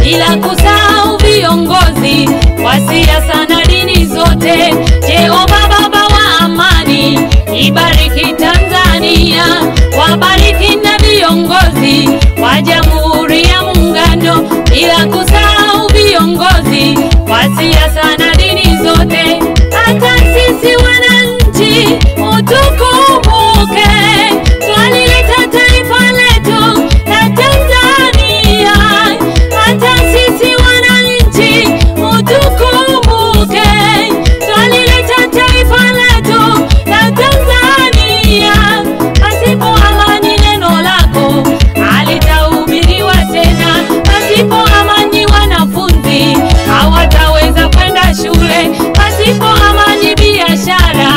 bila kusahau viongozi wa siasa na dini zote. Jehova Baba wa amani, ibariki Tanzania, wabariki na viongozi wa Jamhuri ya Muungano, bila kusahau viongozi wa siasa na dini zote. Hata sisi wananchi utukumbuke, twalileta taifa letu la Tanzania. Hata sisi wananchi utukumbuke, twalileta taifa letu la Tanzania. Pasipo amani neno lako halitahubiriwa tena, pasipo amani wanafunzi hawataweza kwenda shule, pasipo amani biashara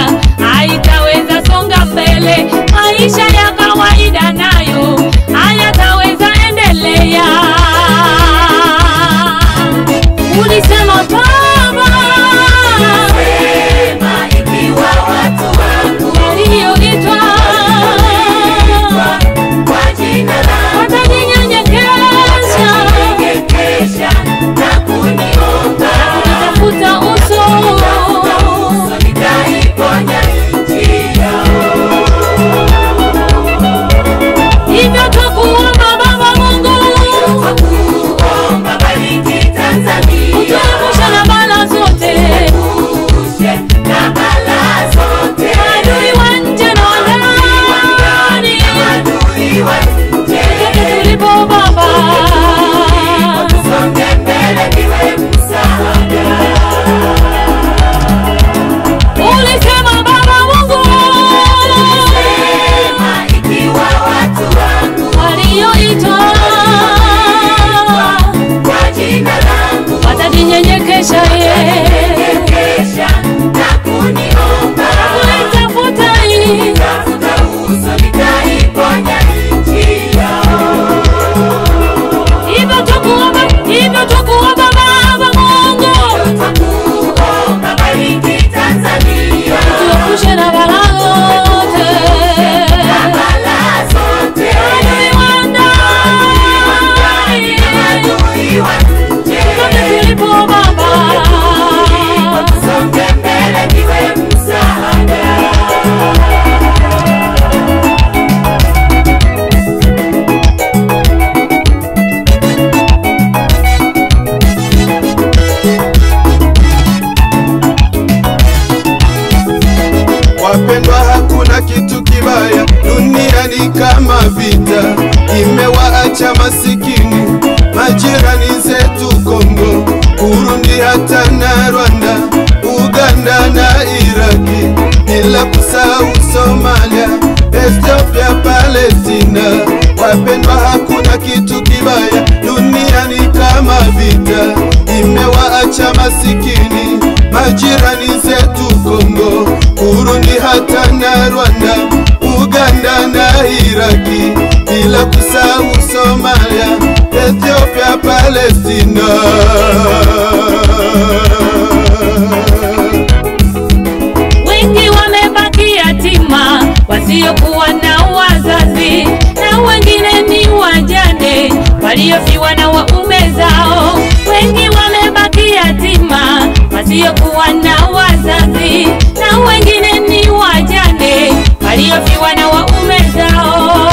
haitaweza songa mbele, maisha ya kawaida nayo hayataweza endelea. Ulisema Baba, sema ikiwa watu wangu walioitwa kwa jina lako watajinyenyekesha na kuniomba na kutafuta uso, nitaiponya nchi yao. Hivyo twakuomba Baba Mungu, twakuomba bariki Tanzania, utuepushe na bala zote, adui wa nje na wa ndani, tutoke tulipo Baba, tusonge mbele niwe msaada. Ulisema Baba Mungu, sema ikiwa watu wangu walioitwa kwa jina langu watajinyenyekesha na kuniomba kunitafuta uso, nitaiponya nchi yao. Hivyo twakuomba Baba Mungu, twakuomba bariki Tanzania, tuepushe na bala zote, adui wa ndani, tutoke tulipo Baba, tusonge mbele niwe msaada. Wapendwa, hakuna kitu kibaya duniani kama vita. Imewaacha masikini majirani zetu Kongo, Burundi hata na Rwanda, Uganda na Iraki, bila kusahau Somalia, Ethiopia, Palestina. Wapendwa, hakuna kitu kibaya duniani kama vita. Imewaacha masikini majirani zetu Kongo, Burundi hata na Rwanda, Uganda na Iraki, bila kusahau Somalia, Ethiopia, Palestina. Wengi wamebaki yatima wasiokuwa na wazazi, na wengine ni wajane waliofiwa na waume zao. Wengi wamebaki yatima wasiokuwa na wazazi, na wengine ni wajane waliofiwa na waume zao.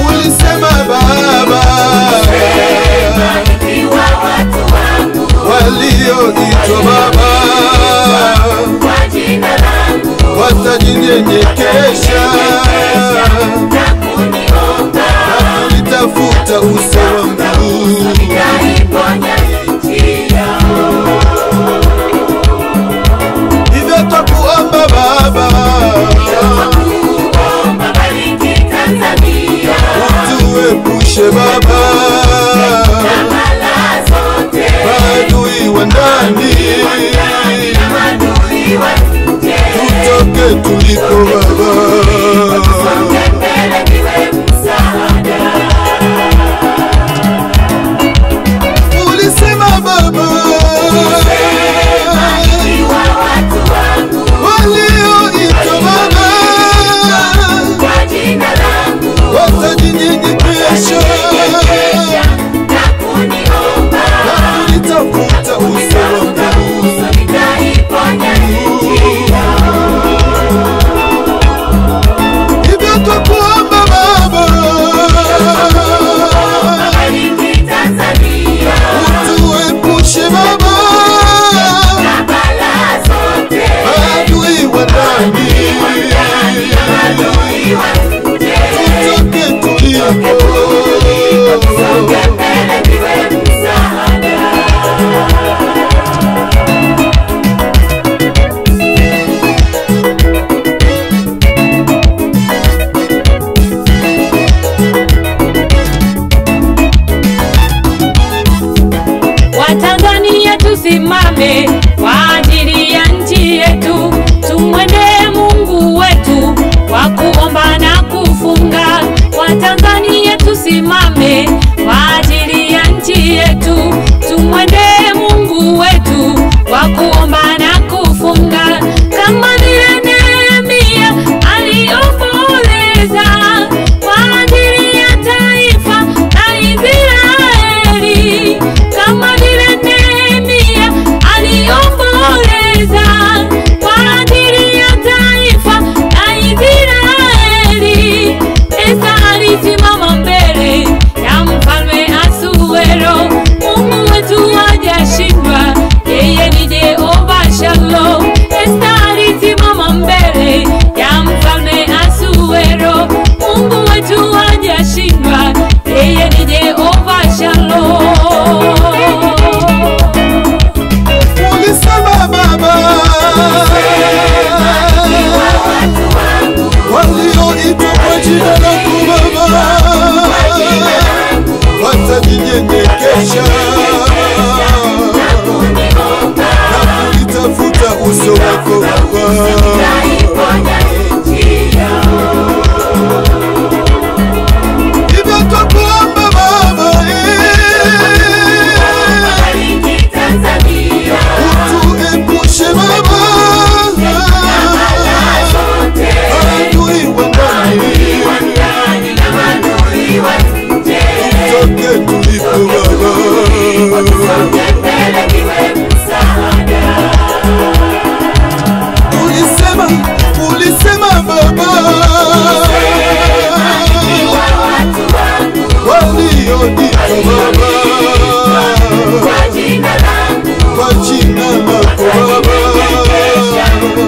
Ulisema Baba, sema ikiwa watu wangu walioitwa Baba kwa jina langu watajinyenyekesha na kuniomba na kunitafuta uso wangu, nitaiponya nchi yao. hivyo twakuomba Baba, twakuomba bariki Tanzania, utuepushe Baba na bala zote, adui wa ndani, tutoke tuliko Baba, tusonge mbele niwe msaada. Ulisema Baba, sema ikiwa watu wangu walioitwa Baba kwa jina langu watajinyenyekesha tusimame kwa ajili ya nchi yetu, tumwende Mungu wetu kwa kuomba na kufunga. Watanzania tusimame kwa ajili ya nchi yetu, tumwende Mungu wetu kwa kuomba na kufunga. Kama vile Nehemia aliomboleza kwa ajili ya taifa la Israeli, kama vile Nehemia aliomboleza kwa ajili ya taifa la Israeli, Esta alisimama mbele ya mfalme Asuero. Mungu wetu hajashindwa, yeye ni Jehova Shalom. Esta alisimama mbele ya mfalme Asuero. Mungu wetu hajashindwa, yeye ni Jehova Shalom. Ulisema Baba, walioitwa kwa jina lako Baba watajinyenyekesha na kulitafuta uso wako Baba. Hivyo twakuomba Baba, utuepushe Baba adui wa ndani tutoke tulipo Baba. Ulisema Baba, walioitwa Baba kwa jina lako Baba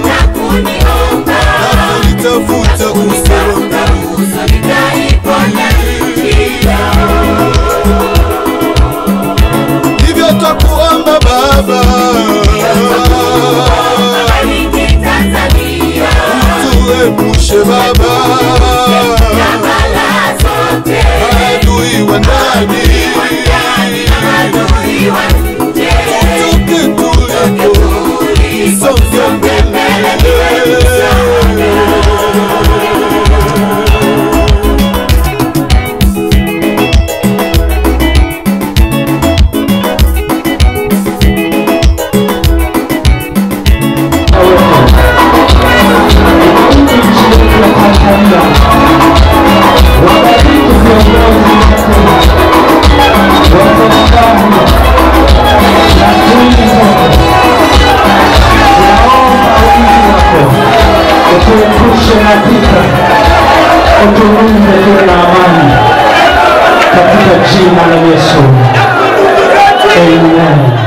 na kulitafuta uso wako, hivyo twakuomba Baba, utuepushe Baba adui wa ndani tutoke tulipo, songe mbele. Utuepushe na vita, utulinze tuwe na amani katika jina la Yesu. Amen.